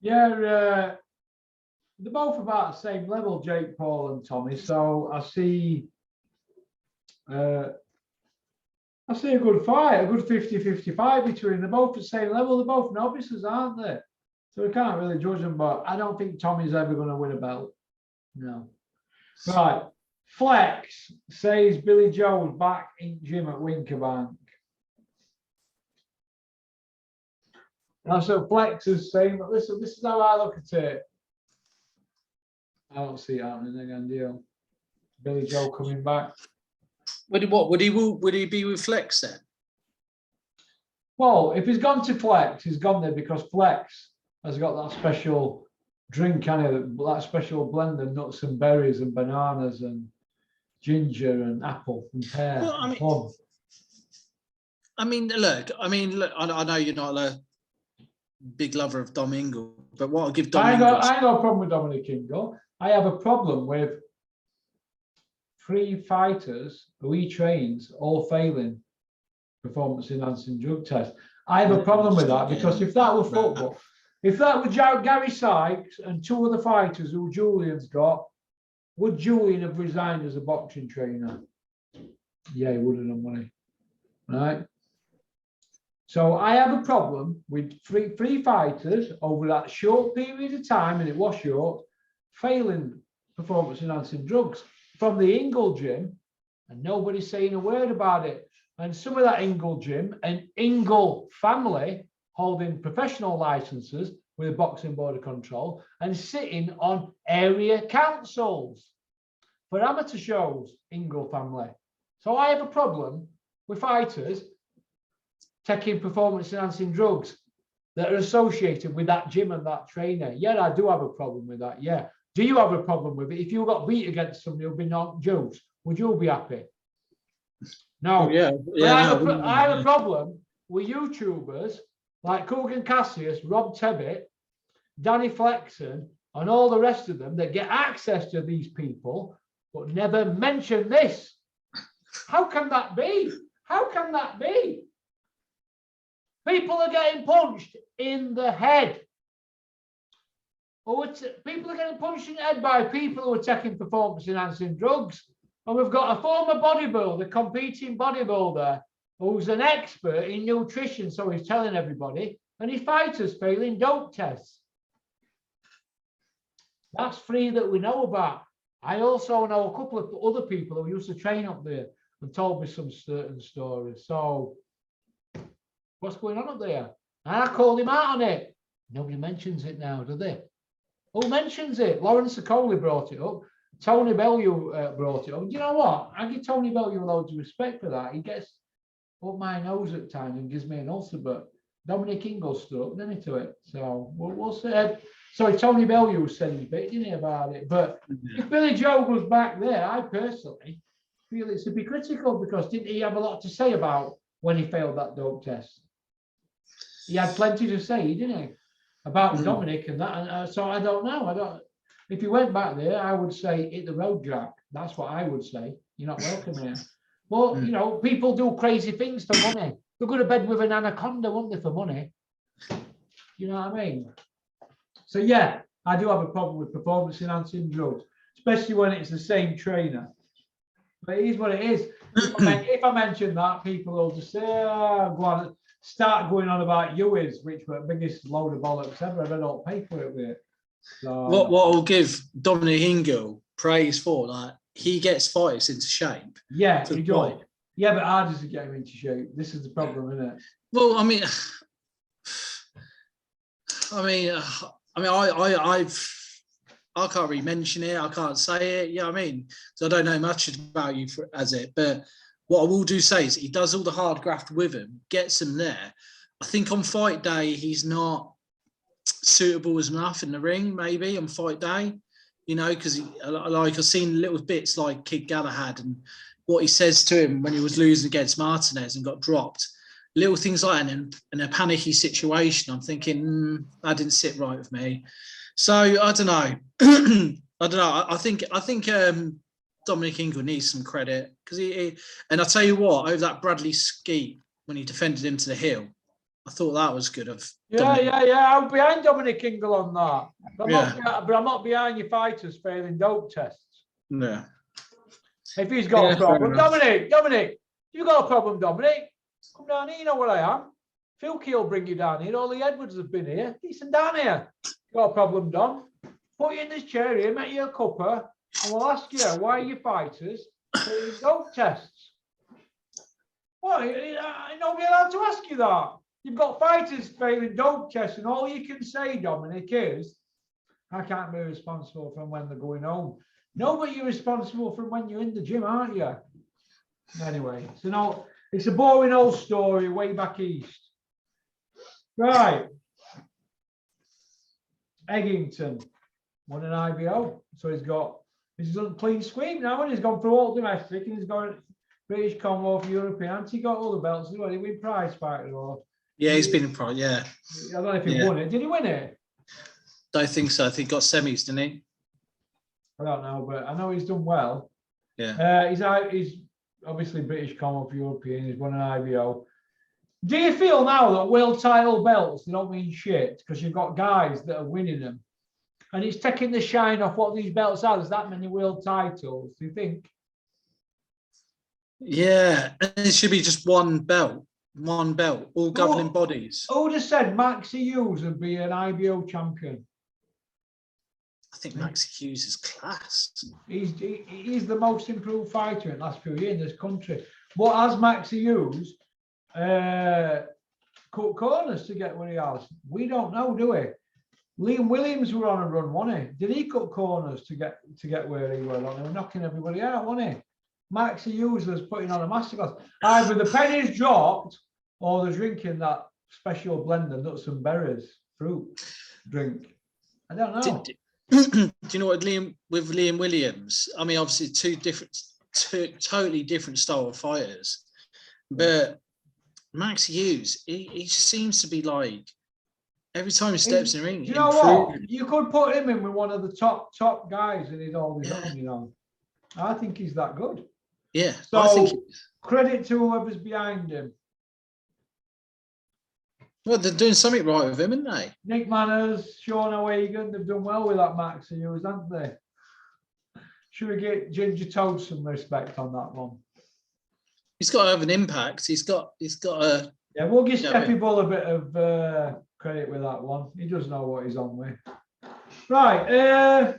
Yeah, they're both about the same level, Jake Paul and Tommy. So uh, I see a good fight, a good 50-50 fight between them. They're both at the same level. They're both novices, aren't they? So we can't really judge them, but I don't think Tommy's ever going to win a belt. No. Right. Flex says Billy Joe's back in gym at Winkerbank. Now, so Flex is saying, but listen, this is how I look at it. I don't see it happening again, do you? Billy Joe coming back. Would he be with Flex then? Well, if he's gone to Flex, he's gone there because Flex has got that special drink, that special blend of nuts and berries and bananas and ginger and apple and pear. Well, I mean, look, I know you're not a big lover of Dom Ingle, but what I'll give Dom I Ingle... ain't got a problem with Dominic Ingle. I have a problem with 3 fighters who he trains all failing performance enhancing drug tests. I have a problem with that because if that were football, if that were Gary Sykes and 2 other fighters who Julian's got, would Julian have resigned as a boxing trainer? Yeah, he would have done, wouldn't he? Right. So I have a problem with three fighters over that short period of time, and it was short, failing performance enhancing drugs from the Ingle gym, and nobody's saying a word about it. And some of that Ingle gym and Ingle family holding professional licenses with a boxing board of control and sitting on area councils for amateur shows, Ingle family. So I have a problem with fighters taking performance enhancing drugs that are associated with that gym and that trainer. Yeah, I do have a problem with that. Yeah. Do you have a problem with it? If you got beat against somebody who'd been knocked juice, would you be happy? No. Oh, yeah. I have a problem with YouTubers like Coogan Cassius, Rob Tebbit, Danny Flexen, and all the rest of them that get access to these people, but never mention this. How can that be? How can that be? People are getting punched in the head. People are getting punched in the head by people who are taking performance enhancing drugs. And we've got a former bodybuilder, competing bodybuilder, who's an expert in nutrition, so he's telling everybody, and his fighters failing dope tests. That's 3 that we know about. I also know a couple of other people who used to train up there and told me some certain stories. So what's going on up there? And I called him out on it. Nobody mentions it now, do they? Who mentions it? Lawrence Sicoli brought it up. Tony Bellew brought it up. Do you know what? I give Tony Bellew loads of respect for that. He gets up my nose at times and gives me an ulcer, but Dominic Ingle stood up, didn't he, to it? So we'll see. Sorry, Tony Bellew said his bit, didn't he, about it? But if Billy Joe goes back there, I personally feel it's to be critical because didn't he have a lot to say about when he failed that dope test? He had plenty to say, didn't he? About Dominic and that. And so I don't know. If you went back there, I would say hit the road, Jack. That's what I would say. You're not welcome here. Well, you know, people do crazy things for money. They'll go to bed with an anaconda, won't they, for money? You know what I mean? So yeah, I do have a problem with performance enhancing drugs, especially when it's the same trainer. But it is what it is. If I mention that, people will just say, oh, go on, start going on about Ewis, which were the biggest load of bollocks ever. I don't pay for it with it. So, what I'll give Dominic Ingle praise for, like, he gets fighters into shape. Yeah, he does. Yeah, but how does he get him into shape? This is the problem, isn't it? Well, I can't really mention it. I can't say it. Yeah, so I don't know much about you as it. But what I will do say is he does all the hard graft with him, gets him there. I think on fight day he's not suitable as enough in the ring. Maybe on fight day, you know, because like I've seen little bits like Kid Galahad and what he says to him when he was losing against Martinez and got dropped. Little things like that, and in a panicky situation, I'm thinking that didn't sit right with me. So I don't know. I think Dominic Ingle needs some credit because he and I tell you what, over that Bradley Skeet when he defended him to the hill, I thought that was good of Yeah, Dominic. yeah. I'm behind Dominic Ingle on that. But Yeah. I'm not behind your fighters failing dope tests. Yeah. If he's got Yeah, a problem, fair enough. Dominic, you got a problem, Dominic? Come down here, you know where I am. Filky will bring you down here. All the Edwards have been here. Decent down here. You got a problem, Dom? Put you in this chair here, make you a cuppa, and we'll ask you why are your fighters failing dope tests. What? Nobody allowed to ask you that. You've got fighters failing dope tests, and all you can say, Dominic, is I can't be responsible from when they're going home. No, but you're responsible from when you're in the gym, aren't you? Anyway, so no, it's a boring old story way back east. Right. Eggington won an IBO. So he's done clean sweep now, and he's gone through all domestic, and he's got British, Commonwealth, European, and he got all the belts. He win prize fighter or Yeah, he's been in prize, yeah. I don't know if he won it. Did he win it? Don't think so. I think he got semis, didn't he? I don't know, but I know he's done well. Yeah. He's obviously British, Commonwealth, European. He's won an IBO. Do you feel now that world title belts, they don't mean shit because you've got guys that are winning them, and it's taking the shine off what these belts are? There's that many world titles. Do you think? Yeah, it should be just one belt, all governing bodies. Who would have said Maxi Hughes would be an IBO champion? I think Maxi Hughes is class. He's the most improved fighter in the last few years in this country. But as Maxi Hughes cut corners to get where he has? We don't know, do we? Liam Williams were on a run, wasn't he? Did he cut corners to get where he was? They were knocking everybody out, wasn't he? Maxi Hughes was putting on a masterclass. Either the pennies dropped or they're drinking that special blend of nuts and berries fruit drink. I don't know. Do you know what Liam Williams? I mean, obviously two totally different style of fighters, but Max Hughes, he just seems to be like every time he steps in the ring. Do you know what? You could put him in with one of the top guys and he'd hold his own, you know. I think he's that good. Yeah. So I think credit to whoever's behind him. Well, they're doing something right with him, aren't they? Nick Manners, Sean O'Hagan, they've done well with that Max Hughes, haven't they? Should we get Ginger Toad some respect on that one? He's got to have an impact. He's got a. Yeah, we'll give Steffi Bull a bit of credit with that one. He does know what he's on with. Right,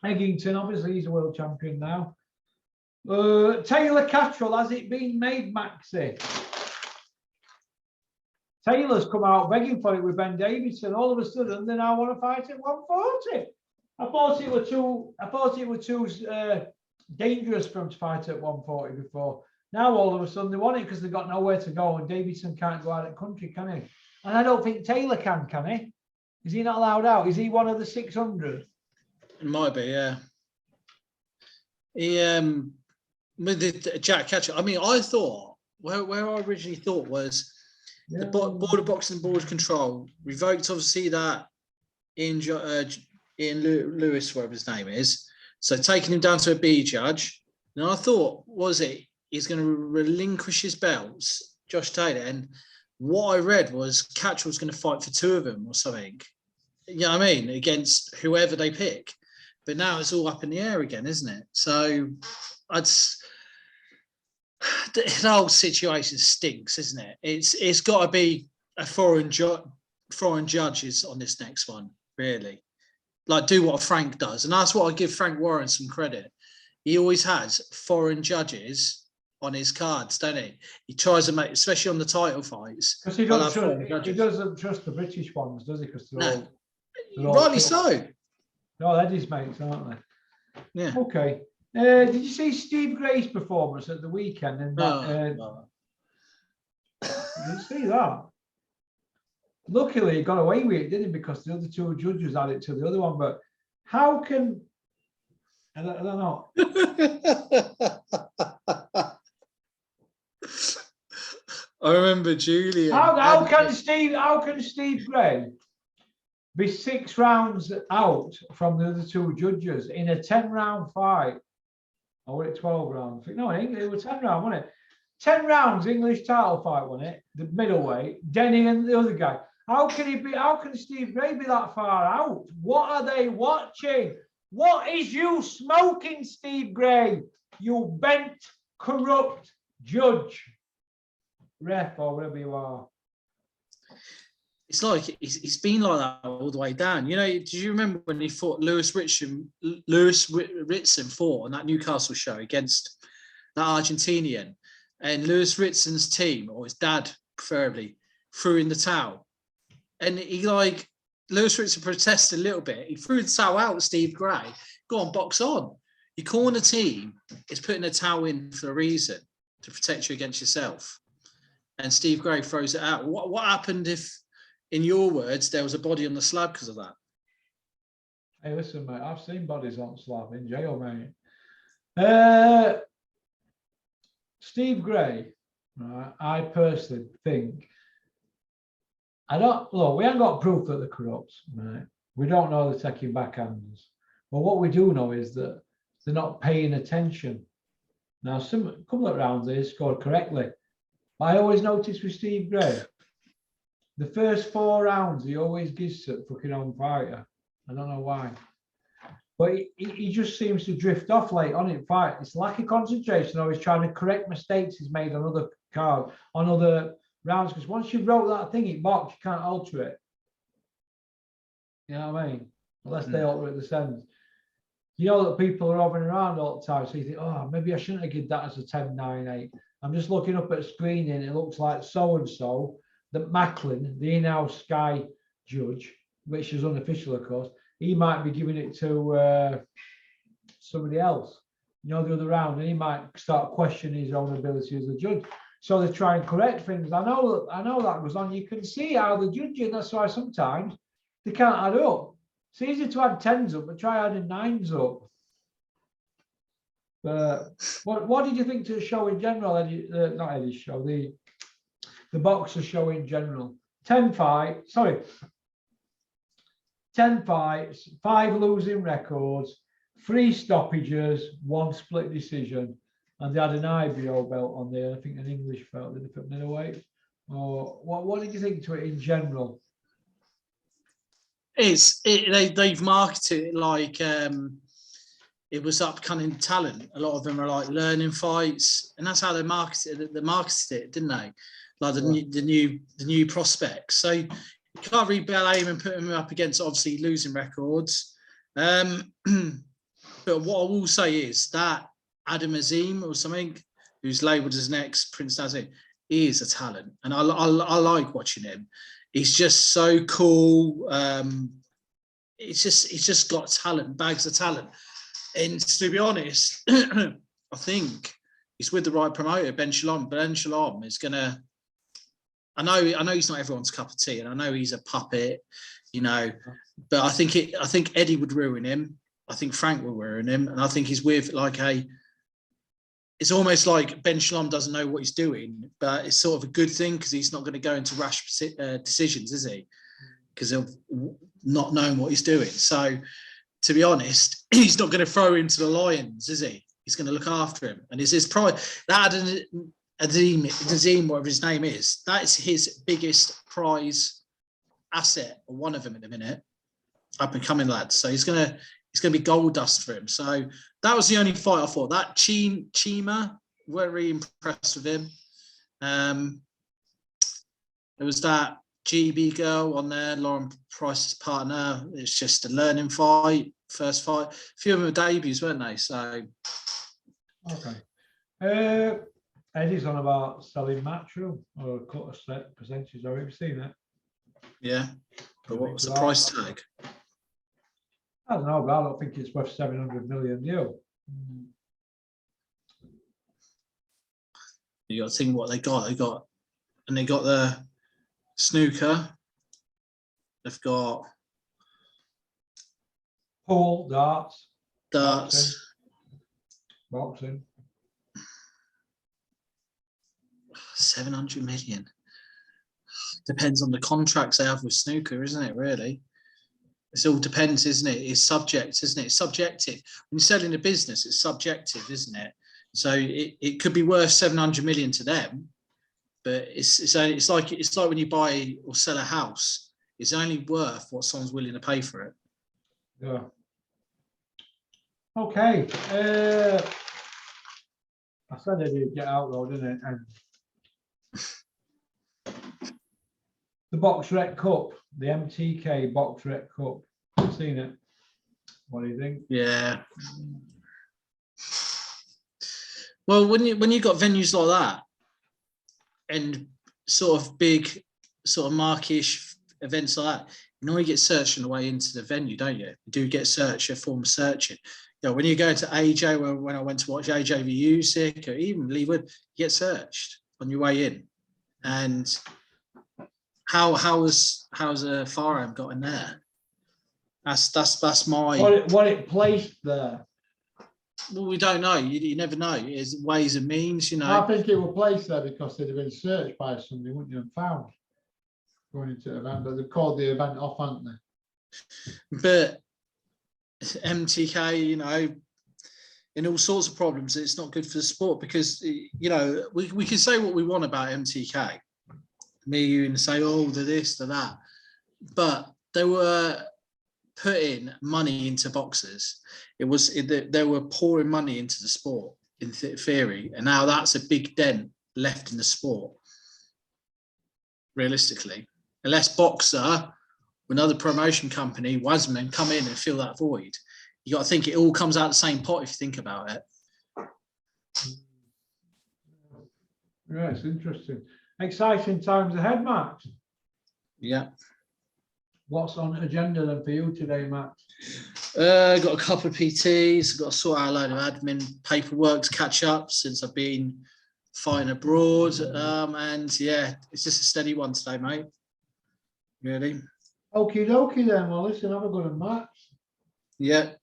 Eggington, obviously he's a world champion now. Taylor Cattrall, has it been made, Maxi? Taylor's come out begging for it with Ben Davidson. All of a sudden, they now want to fight at 140. I thought it were too dangerous for him to fight at 140 before. Now all of a sudden they want it because they've got nowhere to go, and Davidson can't go out of the country, can he? And I don't think Taylor can he? Is he not allowed out? Is he one of the 600? It might be, yeah. He with the Jack Cattrall. I mean, I thought where I originally thought was. The Board of Boxing Board Control revoked, obviously, that Ian Lewis, whatever his name is. So taking him down to a B judge. And I thought, he's going to relinquish his belts, Josh Taylor. And what I read was Cattrall's going to fight for two of them or something. You know what I mean? Against whoever they pick. But now it's all up in the air again, isn't it? So the whole situation stinks, isn't it? It's got to be a foreign judges on this next one, really. Like, do what Frank does, and that's what I give Frank Warren some credit. He always has foreign judges on his cards, don't he? He tries to make, especially on the title fights, because he doesn't trust the British ones, does he? Because they're all rightly so. No, they're his mates, aren't they? Yeah. Okay. Did you see Steve Gray's performance at the weekend? And did you see that? Luckily, he got away with it, didn't he? Because the other two judges had it to the other one. But how can I don't know? I remember Julian. How can Steve Gray be 6 rounds out from the other two judges in a 10-round fight? Or was it 12 rounds? No, it was 10 round, wasn't it? 10 rounds English title fight, wasn't it? The middleweight, Denny and the other guy. How can Steve Gray be that far out? What are they watching? What is you smoking, Steve Gray? You bent, corrupt judge, ref, or whatever you are. It's like he's been like that all the way down. You know, do you remember when he fought Lewis Ritson fought on that Newcastle show against that Argentinian, and Lewis Ritson's team, or his dad preferably, threw in the towel, and Lewis Ritson protested a little bit. He threw the towel out with Steve Gray. Go on, box on. Your corner team is putting a towel in for a reason, to protect you against yourself. And Steve Gray throws it out. What happened if, in your words, there was a body on the slab because of that? Hey, listen, mate, I've seen bodies on slab in jail, mate. Steve Gray, right, I personally think, we haven't got proof that they're corrupt, right? We don't know they're taking backhanders. But what we do know is that they're not paying attention. Now, a couple of rounds they scored correctly. But I always notice with Steve Gray, the first 4 rounds he always gives to fucking on fighter. I don't know why. But he just seems to drift off late on in fight. It's lack of concentration, or he's trying to correct mistakes he's made on other cards, on other rounds. Because once you wrote that thing in box, you can't alter it. You know what I mean? Unless they alter it the sentence. You know that people are hovering around all the time, so you think, oh, maybe I shouldn't have given that as a 10-9-8. I'm just looking up at a screen and it looks like so-and-so, that Macklin, the in-house Sky judge, which is unofficial, of course, he might be giving it to somebody else, you know, the other round, and he might start questioning his own ability as a judge. So they try and correct things. I know that goes on. You can see how the judging, that's why sometimes they can't add up. It's easy to add 10s up, but try adding 9s up. What did you think to the show in general, Eddie? Not Eddie's show, the boxer show in general. 10 fights, 5 losing records, 3 stoppages, 1 split decision, and they had an IBO belt on there. I think an English belt. Did they put middleweight? Or what did you think to it in general? They've marketed it like it was upcoming talent. A lot of them are like learning fights, and that's how they marketed it, didn't they? Like the new prospects. So you can't really blame and put them up against obviously losing records. But what I will say is that Adam Azim or something, who's labelled as next Prince Nazim, is a talent, and I like watching him. He's just so cool. He's just got talent, bags of talent. And to be honest, I think he's with the right promoter, Ben Shalom. Ben Shalom is gonna. I know he's not everyone's cup of tea, and I know he's a puppet, you know. But I think Eddie would ruin him. I think Frank will ruin him, and I think he's with like a. It's almost like Ben Shalom doesn't know what he's doing, but it's sort of a good thing because he's not going to go into rash decisions, is he? Because of not knowing what he's doing. So, to be honest, he's not going to throw him to the lions, is he? He's going to look after him, and it's his pride. That Azim, whatever his name is, that's his biggest prize asset, or one of them at the minute, up and coming lad. So he's gonna be gold dust for him. So that was the only fight I thought. That Chima, very impressed with him. There was that GB girl on there, Lauren Price's partner. It's just a learning fight, first fight. A few of them were debuts, weren't they? So okay. Eddie's on about selling Matchroom or cut a set percentage. Have you seen it? Yeah. But what was the price tag? I don't know, but I don't think it's worth 700 million deal. You got to think what they got. They got the snooker. They've got pool, darts, boxing. 700 million. Depends on the contracts they have with snooker, isn't it? Really, it all depends, isn't it? It's subject, isn't it? It's subjective. When you're selling a business, it's subjective, isn't it? So it could be worth 700 million to them, but it's like when you buy or sell a house. It's only worth what someone's willing to pay for it. Yeah. Okay. I said I did get out though, didn't it? And the Box Rec Cup, the MTK Box Rec Cup. I've seen it. What do you think? Yeah. Well, when you got venues like that and sort of big, sort of markish events like that, you normally get searched on the way into the venue, don't you? You do get searched, a form of searching. You know, when you go to AJ, when I went to watch AJ v Usyk, or even Leewood, you get searched on your way in. And how's a firearm got in there? That's my. What it placed there. Well, we don't know. You never know. It's ways and means, you know. I think it was placed there because they'd have been searched by somebody, wouldn't you, and found going into the event. But they've called the event off, haven't they? But MTK, you know, in all sorts of problems, it's not good for the sport because, you know, we can say what we want about MTK. Me, you, and say, oh, they're this, they're that. But they were putting money into boxers. They were pouring money into the sport in theory, and now that's a big dent left in the sport. Realistically, unless Boxer or another promotion company, Wasman, come in and fill that void, you got to think it all comes out the same pot if you think about it. Yeah, it's interesting. Exciting times ahead, Max. Yeah. What's on agenda then for you today, Max? Got a couple of PTs, got to sort out a load of admin paperwork to catch up since I've been fighting abroad. And yeah, it's just a steady one today, mate. Really. Okie dokie then. Well, listen, have a good one, Max. Yeah.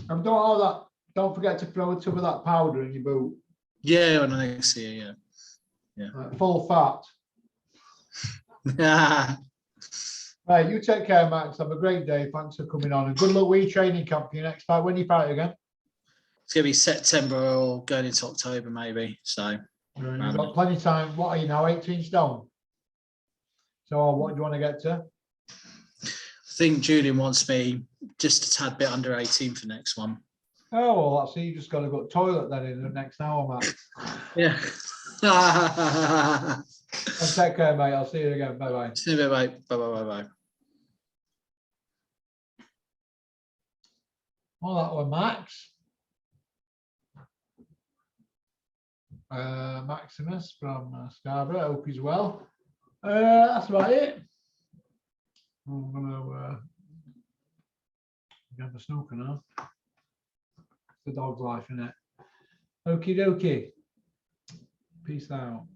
And don't forget to throw a tub of that powder in your boot. Yeah, on the next year, yeah. Full fat. Yeah. Right, you take care, Max. Have a great day. Thanks for coming on. And good luck with your training camp for your next fight. When you fight again? It's going to be September or going into October, maybe. So you've got plenty of time. What are you now, 18 stone? So what do you want to get to? I think Julian wants me just a tad bit under 18 for next one. Oh, well, that's it. You just got to go to the toilet then in the next hour, Max. Yeah. And take care, mate. I'll see you again. Bye-bye. See you in a bit, mate. Bye-bye. Well, that was Max. Maximus from Scarborough. I hope he's well. That's about it. I'm going to get the snooker now. It's the dog's life, isn't it? Okie dokie. Peace out.